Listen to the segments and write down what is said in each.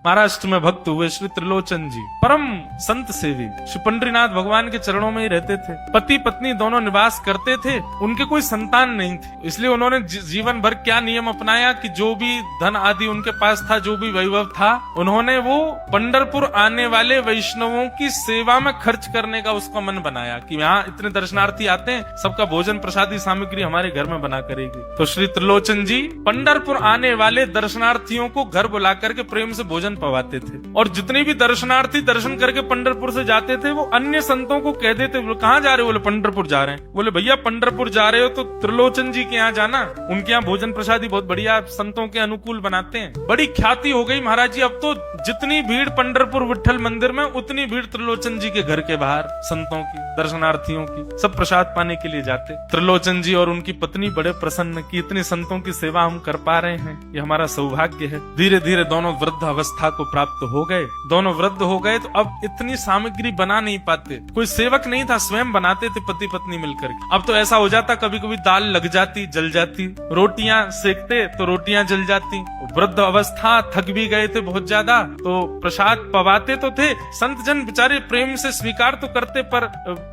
महाराष्ट्र में भक्त हुए श्री त्रिलोचन जी, परम संत सेवी, श्री पंडरीनाथ भगवान के चरणों में ही रहते थे। पति पत्नी दोनों निवास करते थे, उनके कोई संतान नहीं थी, इसलिए उन्होंने जीवन भर क्या नियम अपनाया कि जो भी धन आदि उनके पास था, जो भी वैभव था, उन्होंने वो पंढरपुर आने वाले वैष्णवों की सेवा में खर्च करने का उसका मन बनाया कि यहाँ इतने दर्शनार्थी आते हैं, सबका भोजन प्रसादी सामग्री हमारे घर में बना करेगी। तो श्री त्रिलोचन जी पंढरपुर आने वाले दर्शनार्थियों को घर बुला करके प्रेम से भोजन पवाते थे, और जितने भी दर्शनार्थी दर्शन करके पंढरपुर से जाते थे वो अन्य संतों को कह देते, बोले कहाँ जा रहे हो? बोले पंढरपुर जा रहे हैं। बोले भैया पंढरपुर जा रहे हो तो त्रिलोचन जी के यहाँ जाना, उनके यहाँ भोजन प्रसादी बहुत बढ़िया संतों के अनुकूल बनाते हैं। बड़ी ख्याति हो गई महाराज जी, अब तो जितनी भीड़ पंढरपुर विठल मंदिर में उतनी भीड़ त्रिलोचन जी के घर के बाहर संतों की, दर्शनार्थियों की, सब प्रसाद पाने के लिए जाते। त्रिलोचन जी और उनकी पत्नी बड़े प्रसन्न कि इतनी संतों की सेवा हम कर पा रहे हैं, ये हमारा सौभाग्य है। धीरे धीरे दोनों वृद्ध अवस्था को प्राप्त हो गए, दोनों वृद्ध हो गए तो अब इतनी सामग्री बना नहीं पाते, कोई सेवक नहीं था, स्वयं बनाते थे पति पत्नी मिलकर के। अब तो ऐसा हो जाता कभी कभी दाल लग जाती, जल जाती, रोटियां सेकते तो रोटियां जल जाती। वृद्ध अवस्था, थक भी गए थे बहुत ज्यादा, तो प्रसाद पवाते तो थे, संत जन बेचारे प्रेम से स्वीकार तो करते, पर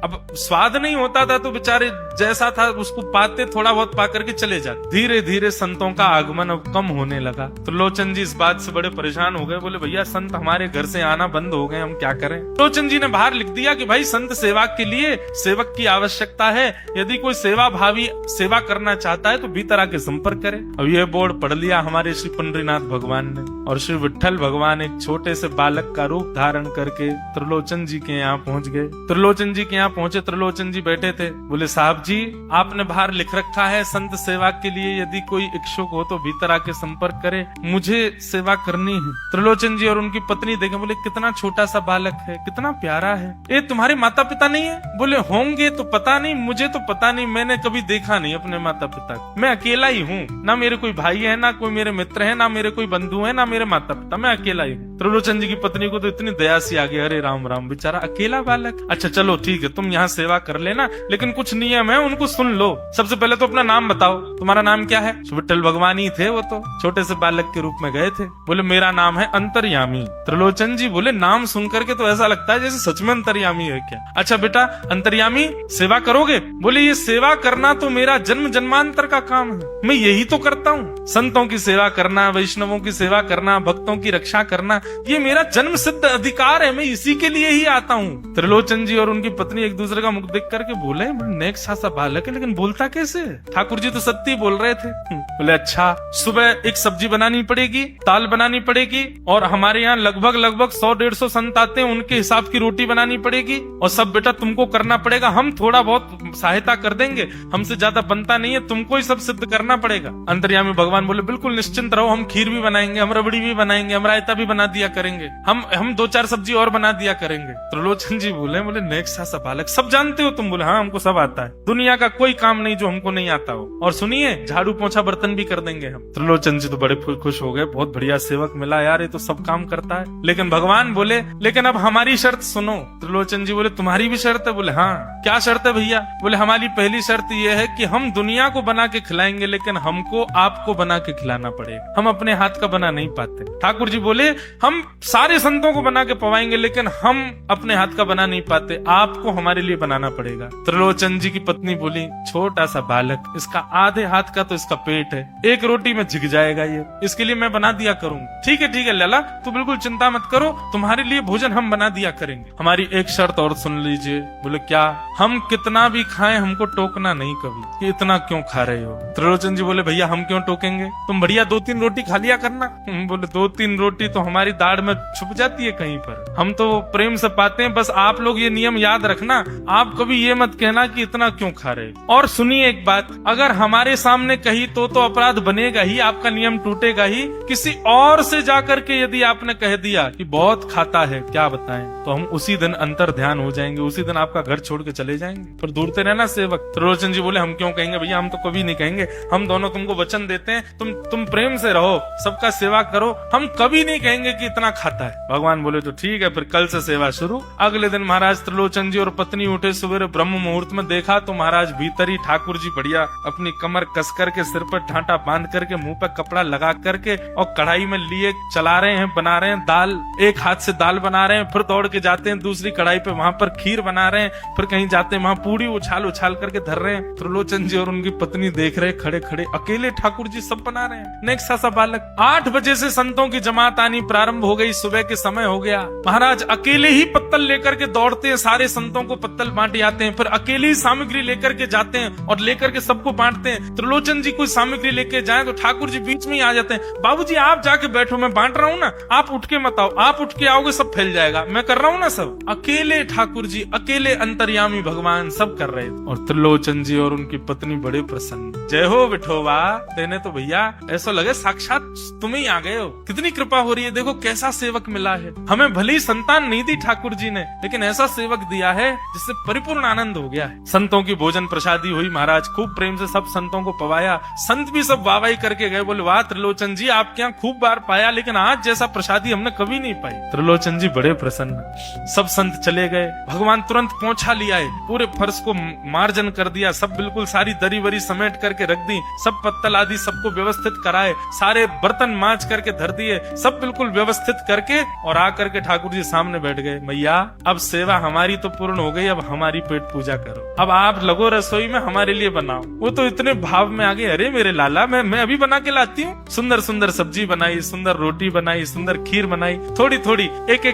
अब स्वाद नहीं होता था तो बेचारे जैसा था उसको पाते, थोड़ा बहुत पा करके चले जाते। धीरे धीरे संतों का आगमन अब कम होने लगा। त्रिलोचन जी इस बात से बड़े परेशान हो गए, बोले भैया संत हमारे घर से आना बंद हो गए, हम क्या करें? त्रिलोचन जी ने बाहर लिख दिया कि भाई संत सेवा के लिए सेवक की आवश्यकता है, यदि कोई सेवा भावी सेवा करना चाहता है तो भीतर आके संपर्क करे। अब ये बोर्ड पढ़ लिया हमारे श्री पंडरीनाथ भगवान ने, और श्री विठल भगवान एक छोटे से बालक का रूप धारण करके त्रिलोचन जी के यहाँ पहुँच गए। त्रिलोचन जी के यहाँ पहुँचे, त्रिलोचन जी बैठे थे, बोले साहब जी आपने बाहर लिख रखा है संत सेवा के लिए यदि कोई इच्छुक हो तो भीतर आके संपर्क करे, मुझे सेवा करनी है। त्रिलोचन जी और उनकी पत्नी देखे, बोले कितना छोटा सा बालक है, कितना प्यारा है, ये तुम्हारे माता पिता नहीं है? बोले होंगे तो पता नहीं, मुझे तो पता नहीं, मैंने कभी देखा नहीं अपने माता पिता को, मैं अकेला ही हूँ, ना मेरे कोई भाई है, ना कोई मेरे मित्र है, ना मेरे कोई बंधु है, ना मेरे माता पिता, मैं अकेला ही हूँ। त्रिलोचन जी की पत्नी को तो इतनी दया सी आ गई, अरे राम राम बेचारा अकेला बालक, अच्छा चलो ठीक है तुम यहाँ सेवा कर लेना, लेकिन कुछ नियम है उनको सुन लो। सबसे पहले तो अपना नाम बताओ, तुम्हारा नाम क्या है? विठल भगवान ही थे वो तो, छोटे से बालक के रूप में गए थे। बोले मेरा नाम है अंतर्यामी। त्रिलोचन जी बोले नाम सुन करके तो ऐसा लगता है जैसे सच में अंतर्यामी है क्या? अच्छा बेटा अंतर्यामी सेवा करोगे? बोले ये सेवा करना तो मेरा जन्म जन्मांतर का काम है, मैं यही तो करता हूँ, संतों की सेवा करना, वैष्णवों की सेवा करना, भक्तों की रक्षा करना, ये मेरा जन्म सिद्ध अधिकार है, मैं इसी के लिए ही आता हूँ। त्रिलोचन जी और उनकी पत्नी एक दूसरे का मुख देख करके बोले नेक सा बालक है लेकिन बोलता कैसे? ठाकुर जी तो सत्य बोल रहे थे। बोले अच्छा सुबह एक सब्जी बनानी पड़ेगी, दाल बनानी पड़ेगी, और हमारे यहाँ लगभग 100-150 संत आते हैं, उनके हिसाब की रोटी बनानी पड़ेगी, और सब बेटा तुमको करना पड़ेगा, हम थोड़ा बहुत सहायता कर देंगे, हमसे ज्यादा बनता नहीं है, तुमको ही सब सिद्ध करना पड़ेगा। अंतर्यामी भगवान बोले बिल्कुल निश्चिंत रहो, हम खीर भी बनाएंगे, हम रबड़ी भी बनाएंगे, हम रायता भी बना दिया करेंगे, हम 2-4 सब्जी और बना दिया करेंगे। त्रिलोचन जी बोले नेक सा बालक, सब जानते हो तुम? बोले हाँ हमको सब आता है, दुनिया का कोई काम नहीं जो हमको नहीं आता हो, और सुनिए झाड़ू पोछा बर्तन भी कर देंगे हम। त्रिलोचन जी तो बड़े खुश हो गए, बहुत बढ़िया सेवक मिला यार, ये तो सब काम करता है। लेकिन भगवान बोले लेकिन अब हमारी शर्त सुनो। त्रिलोचन जी बोले तुम्हारी भी शर्त है? बोले हाँ। क्या शर्त है भैया? बोले हमारी पहली शर्त ये है कि हम दुनिया को बना के खिलाएंगे, लेकिन हमको आपको बना के खिलाना पड़ेगा, हम अपने हाथ का बना नहीं पाते। ठाकुर जी बोले हम सारे संतों को बना के पवाएंगे, लेकिन हम अपने हाथ का बना नहीं पाते, आपको हमारे लिए बनाना पड़ेगा। त्रिलोचन जी की पत्नी बोली छोटा सा बालक, इसका आधे हाथ का तो इसका पेट है, एक रोटी में झिक जाएगा ये, इसके लिए मैं बना दिया करूंगा। ठीक है लला तू बिल्कुल चिंता मत करो, तुम्हारे लिए भोजन हम बना दिया करेंगे। हमारी एक शर्त और सुन लीजिए। बोले क्या? हम कितना भी खाएं हमको टोकना नहीं कभी, कि इतना क्यों खा रहे हो? त्रिलोचन जी बोले भैया हम क्यों टोकेंगे, तुम बढ़िया 2-3 रोटी खा लिया करना। बोले 2-3 रोटी तो हमारी दाढ़ में छुप जाती है कहीं पर, हम तो प्रेम से पाते हैं, बस आप लोग ये नियम याद रखना, आप कभी ये मत कहना कि इतना क्यों खा रहे। और सुनिए एक बात, अगर हमारे सामने कही तो अपराध बनेगा ही, आपका नियम टूटेगा ही। किसी और से जाकर के यदि आपने कह दिया कि बहुत खाता है, क्या बताएं, तो हम उसी दिन अंतर ध्यान हो जाएंगे, उसी दिन आपका घर छोड़ के चले जाएंगे। पर दूरते रहना सेवक। त्रिलोचन जी बोले हम क्यों कहेंगे भैया, हम तो कभी नहीं कहेंगे, हम दोनों तुमको वचन देते हैं, तुम प्रेम से रहो, सबका सेवा करो, हम कभी नहीं कहेंगे कि इतना खाता है। भगवान बोले तो ठीक है, फिर कल से सेवा शुरू। अगले दिन महाराज त्रिलोचन जी और पत्नी उठे सवेरे ब्रह्म मुहूर्त में, देखा तो महाराज भीतर ही ठाकुर जी बढ़िया अपनी कमर कस करके, सिर पर ठांटा बांध करके, मुंह पर कपड़ा लगा करके और कढ़ाई में लिए चला रहे हैं, बना रहे हैं दाल। एक हाथ से दाल बना रहे हैं, फिर दौड़ के जाते हैं दूसरी कढ़ाई पे, वहां पर खीर बना रहे हैं, फिर कहीं जाते हैं वहां पूरी उछाल उछाल करके धर रहे हैं। त्रिलोचन जी और उनकी पत्नी देख रहे खड़े खड़े, अकेले ठाकुर जी सब बना रहे हैं। नेक्स्ट सा बालक। 8 बजे से संतों की जमात आनी प्रारंभ हो गई, सुबह के समय हो गया। महाराज अकेले ही पत्तल लेकर के दौड़ते हैं, सारे संतों को पत्तल बांट जाते हैं, फिर अकेले ही सामग्री लेकर के जाते हैं और लेकर के सबको बांटते हैं। त्रिलोचन जी कोई सामग्री लेके जाए तो ठाकुर जी बीच में ही आ जाते हैं, बाबूजी आप जाके बैठो, मैं बांट रहा हूँ ना, आप उठ के मत आओ, आप उठ के आओगे सब फैल जाएगा, मैं कर रहा हूँ ना सब। अकेले ठाकुर जी, अकेले अंतर्यामी भगवान सब कर रहे थे। और त्रिलोचन जी और उनकी पत्नी बड़े प्रसन्न, जय हो विठोबा, तेने तो भैया ऐसा लगे साक्षात तुम ही आ गए हो, कितनी कृपा हो रही है, देखो कैसा सेवक मिला है हमें। भली संतान नहीं दी ठाकुर जी ने, लेकिन ऐसा सेवक दिया है जिससे परिपूर्ण आनंद हो गया है। संतों की भोजन प्रसादी हुई, महाराज खूब प्रेम से सब संतों को पवाया। संत भी सब वाहवाही करके गए, बोले वाह त्रिलोचन जी आपके यहाँ खूब बार पाया, लेकिन आज जैसा प्रसादी हमने कभी नहीं पाई। त्रिलोचन जी बड़े प्रसन्न। सब संत चले गए, भगवान तुरंत पोंछा लिया है, पूरे फर्श को मार्जन कर दिया, सब बिल्कुल सारी दरी वरी समेट करके रख दी, सब पत्तल आदि सबको व्यवस्थित कराए, सारे बर्तन मांज करके धर दिए, सब बिल्कुल व्यवस्थित करके और आकर के ठाकुर जी सामने बैठ गए। मैया अब सेवा हमारी तो पूर्ण हो गई, अब हमारी पेट पूजा करो, अब आप लगो रसोई में हमारे लिए बनाओ। वो तो इतने भाव में आ गए, अरे मेरे लाला मैं अभी बना के लाती हूँ। सुंदर सुंदर सब्जी बनाई, सुंदर रोटी बनाई, सुंदर खीर बनाई, थोड़ी थोड़ी एक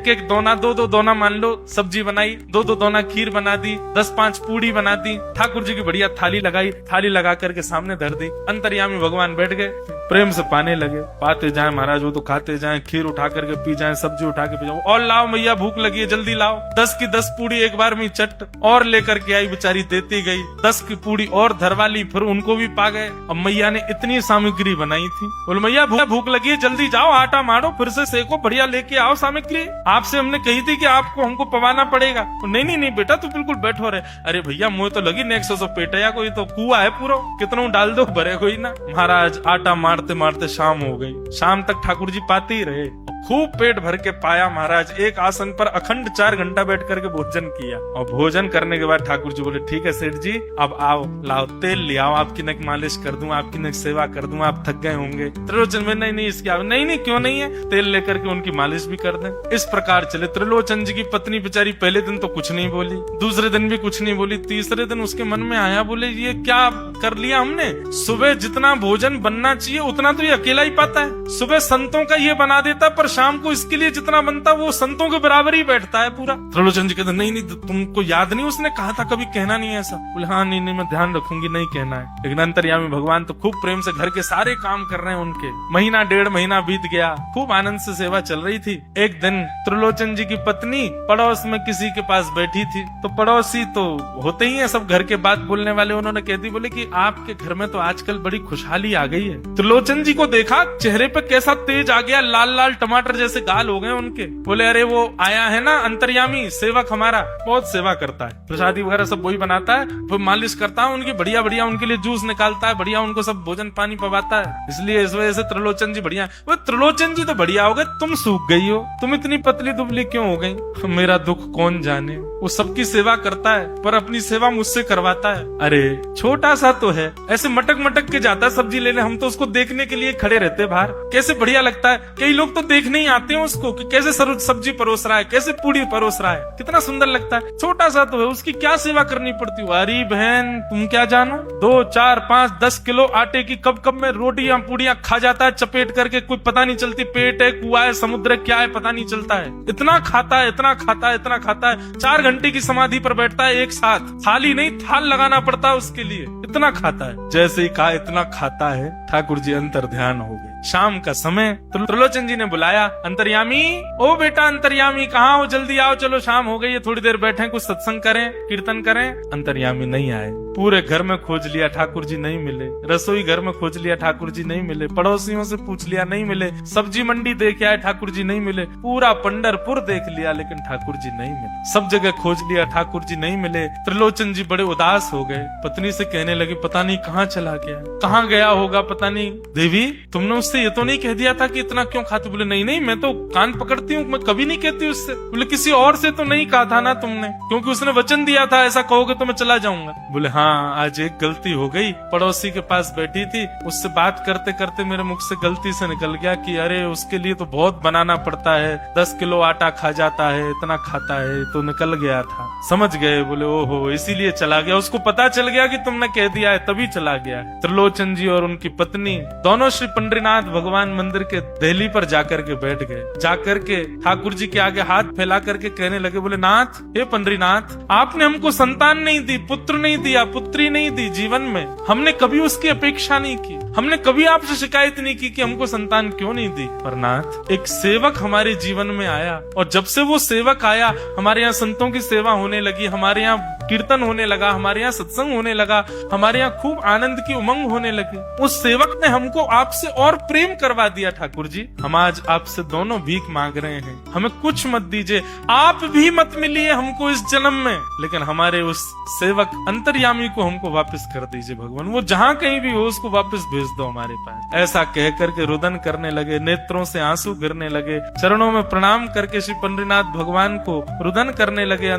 एक दोना, दो दोना मान लो सब्जी बनाई, दो दोना खीर बना दी, 10-5 पूड़ी बना दी, ठाकुर जी की बढ़िया थाली लगाई, थाली लगा करके सामने धर दी। अंतर्यामी भगवान बैठ गए, प्रेम से पाने लगे, पाते जाए महाराज, वो तो खाते जाए, खीर उठा करके पी जाए, सब्जी उठा के पी जाओ, और लाओ मैया भूख लगी है जल्दी लाओ, 10 की 10 पूड़ी एक बार में चट और लेकर के आई, बेचारी देती गई, 10 की पूड़ी और धरवा ली, फिर उनको भी पा गए। अब मैया ने इतनी सामग्री बनाई थी, बोले मैया भूख लगी है जल्दी जाओ, आटा मारो, फिर से सेको, बढ़िया लेके आओ सामग्री, आपसे हमने कही थी कि आपको हमको पवाना पड़ेगा। नहीं बेटा तू बिल्कुल बैठो रहे। अरे भैया मुझे तो लगी नेक्स्ट सौ पेटया, कोई तो कुआ है पूरा, कितना डाल दो भरे कोई ना। महाराज आटा मारते मारते शाम हो गई, शाम तक ठाकुर जी पाते ही रहे, खूब पेट भर के पाया। महाराज एक आसन पर अखंड 4 घंटा बैठ करके भोजन किया, और भोजन करने के बाद ठाकुर जी बोले ठीक है सेठ जी अब आओ, लाओ तेल ले आओ, आपकी नक मालिश कर दूं, आपकी नक सेवा कर दूं, आप थक गए होंगे। त्रिलोचन में नहीं इसकी नहीं क्यों नहीं है, तेल लेकर के उनकी मालिश भी कर दें। इस प्रकार चले। त्रिलोचन जी की पत्नी बेचारी पहले दिन तो कुछ नहीं बोली, दूसरे दिन भी कुछ नहीं बोली, तीसरे दिन उसके मन में आया, बोले ये क्या कर लिया हमने, सुबह जितना भोजन बनना चाहिए उतना तो ये अकेला ही पाता है, सुबह संतों का ये बना देता, पर शाम को इसके लिए जितना बनता वो संतों के बराबर ही बैठता है पूरा। त्रिलोचन जी कहते नहीं तुमको याद नहीं उसने कहा था कभी कहना नहीं ऐसा। बोले हाँ नहीं मैं ध्यान रखूंगी, नहीं कहना है। लेकिन अंतर्यामी भगवान तो खूब प्रेम से घर के सारे काम कर रहे हैं उनके। महीना 1.5 महीना बीत गया, खूब आनंद से सेवा चल रही थी। एक दिन त्रिलोचन जी की पत्नी पड़ोस में किसी के पास बैठी थी, तो पड़ोसी तो होते ही है सब घर के बात बोलने वाले, उन्होंने कहती बोले कि आपके घर में तो आजकल बड़ी खुशहाली आ गई है। त्रिलोचन जी को देखा चेहरे पे कैसा तेज आ गया, लाल लाल टमाटर जैसे गाल हो गए उनके। बोले अरे वो आया है ना अंतर्यामी सेवक हमारा, बहुत सेवा करता है, प्रसादी वगैरह सब वही बनाता है, वो मालिश करता है उनकी, बढ़िया बढ़िया उनके लिए जूस निकालता है, बढ़िया उनको सब भोजन पानी पवाता है, इसलिए इस वजह से त्रिलोचन जी बढ़िया। वो त्रिलोचन जी तो बढ़िया हो गए, तुम सूख गई हो, तुम इतनी पतली दुबली क्यों हो गई, मेरा दुख कौन जाने। वो सबकी सेवा करता है पर अपनी सेवा मुझसे करवाता है। अरे छोटा सा तो है, ऐसे मटक मटक के जाता है सब्जी लेने, हम तो उसको देखने के लिए खड़े रहते बाहर, कैसे बढ़िया लगता है। कई लोग तो देखने ही आते हैं उसको कि कैसे सब्जी परोस रहा है, कैसे पूड़ी परोस रहा है, कितना सुंदर लगता है। छोटा सा तो है, उसकी क्या सेवा करनी पड़ती है। अरे बहन तुम क्या जानो, 2, 4, 5, 10 किलो आटे की कब कब में रोटियां पूड़ियां खा जाता है चपेट करके, कोई पता नहीं चलती, पेट है कुआ है समुद्र क्या है पता नहीं चलता है, इतना खाता है इतना खाता है इतना खाता है। 4 घंटे की समाधि पर बैठता है एक साथ, थाली नहीं थाल लगाना पड़ता है उसके लिए, इतना खाता है। जैसे ही कहा इतना खाता है, ठाकुर जी अंतर ध्यान हो गए। शाम का समय, त्रिलोचन जी ने बुलाया, अंतर्यामी ओ बेटा अंतर्यामी कहाँ हो, जल्दी आओ, चलो शाम हो गई है, थोड़ी देर बैठे कुछ सत्संग करें कीर्तन करें। अंतर्यामी नहीं आए, पूरे घर में खोज लिया ठाकुर जी नहीं मिले, रसोई घर में खोज लिया ठाकुर जी नहीं मिले, पड़ोसियों से पूछ लिया नहीं मिले, सब्जी मंडी देख आए ठाकुर जी नहीं मिले, पूरा पंढरपुर देख लिया लेकिन ठाकुर जी नहीं मिले, सब जगह खोज लिया ठाकुर जी नहीं मिले। त्रिलोचन जी बड़े उदास हो गए, पत्नी से कहने लगे पता नहीं कहाँ चला गया, कहाँ गया होगा पता नहीं। देवी तुमने उससे उससे ये तो नहीं कह दिया था कि इतना क्यों खाते? बोले नहीं नहीं, मैं तो कान पकड़ती हूँ, मैं कभी नहीं कहती उससे। बोले किसी और से तो नहीं कहा था ना तुमने, क्योंकि उसने वचन दिया था ऐसा कहोगे तो मैं चला जाऊंगा। बोले हाँ, आज एक गलती हो गई, पड़ोसी के पास बैठी थी, उससे बात करते करते मेरे मुख से गलती से निकल गया कि अरे उसके लिए तो बहुत बनाना पड़ता है, 10 किलो आटा खा जाता है, इतना खाता है, तो निकल गया था। समझ गए? बोले ओहो, इसीलिए चला गया, उसको पता चल गया कि तुमने कह दिया है तभी चला गया। त्रिलोचन जी और उनकी पत्नी दोनों श्री पंडरीनाथ भगवान मंदिर के दहली पर जाकर के बैठ गए। जाकर के ठाकुर जी के आगे हाथ फैला करके कहने लगे, बोले नाथ, हे पंडरीनाथ, आपने हमको संतान नहीं दी, पुत्र नहीं दिया, पुत्री नहीं दी जीवन में, हमने कभी उसकी अपेक्षा नहीं की, हमने कभी आपसे शिकायत नहीं की कि हमको संतान क्यों नहीं दी। पर नाथ, एक सेवक हमारे जीवन में आया, और जब से वो सेवक आया हमारे यहाँ संतों की सेवा होने लगी, हमारे यहाँ कीर्तन होने लगा, हमारे यहाँ सत्संग होने लगा, हमारे यहाँ खूब आनंद की उमंग होने लगी। उस सेवक ने हमको आपसे और प्रेम करवा दिया। ठाकुर जी, हम आज आपसे दोनों भीख मांग रहे हैं, हमें कुछ मत दीजिए, आप भी मत मिलिए हमको इस जन्म में, लेकिन हमारे उस सेवक अंतर्यामी को हमको वापस कर दीजिए भगवान, वो जहाँ कहीं भी हो उसको वापस भेज दो हमारे पास। ऐसा कह करके रुदन करने लगे, नेत्रों से आंसू गिरने लगे, चरणों में प्रणाम करके श्री पंडरीनाथ भगवान को रुदन करने लगे।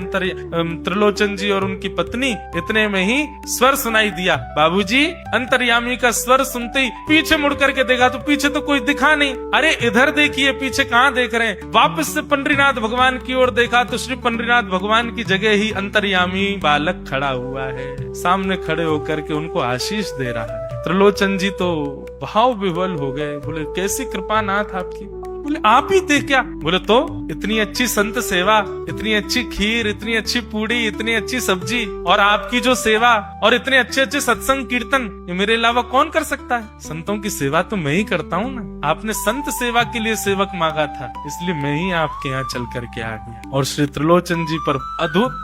त्रिलोचन जी और उनकी पत्नी, इतने में ही स्वर सुनाई दिया, बाबूजी। अंतर्यामी का स्वर सुनते ही पीछे मुड़ करके देखा तो पीछे तो कोई दिखा नहीं। अरे इधर देखिए, पीछे कहाँ देख रहे हैं? वापस से पंडरीनाथ भगवान की ओर देखा तो श्री पंडरीनाथ भगवान की जगह ही अंतर्यामी बालक खड़ा हुआ है, सामने खड़े होकर के उनको आशीष दे रहा है। त्रिलोचन जी तो भाव विह्वल हो गए, बोले कैसी कृपा नाथ आपकी। बोले आप ही थे क्या? बोले तो इतनी अच्छी संत सेवा, इतनी अच्छी खीर, इतनी अच्छी पूड़ी, इतनी अच्छी सब्जी, और आपकी जो सेवा, और इतने अच्छे अच्छे सत्संग कीर्तन, ये मेरे अलावा कौन कर सकता है? संतों की सेवा तो मैं ही करता हूँ ना। आपने संत सेवा के लिए सेवक मांगा था, इसलिए मैं ही आपके यहाँ चल करके आ गया। और श्री त्रिलोचन जी पर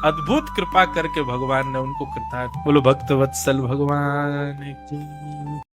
अद्भुत कृपा करके भगवान ने उनको कृतार्थ। बोलो भक्त वत्सल भगवान की।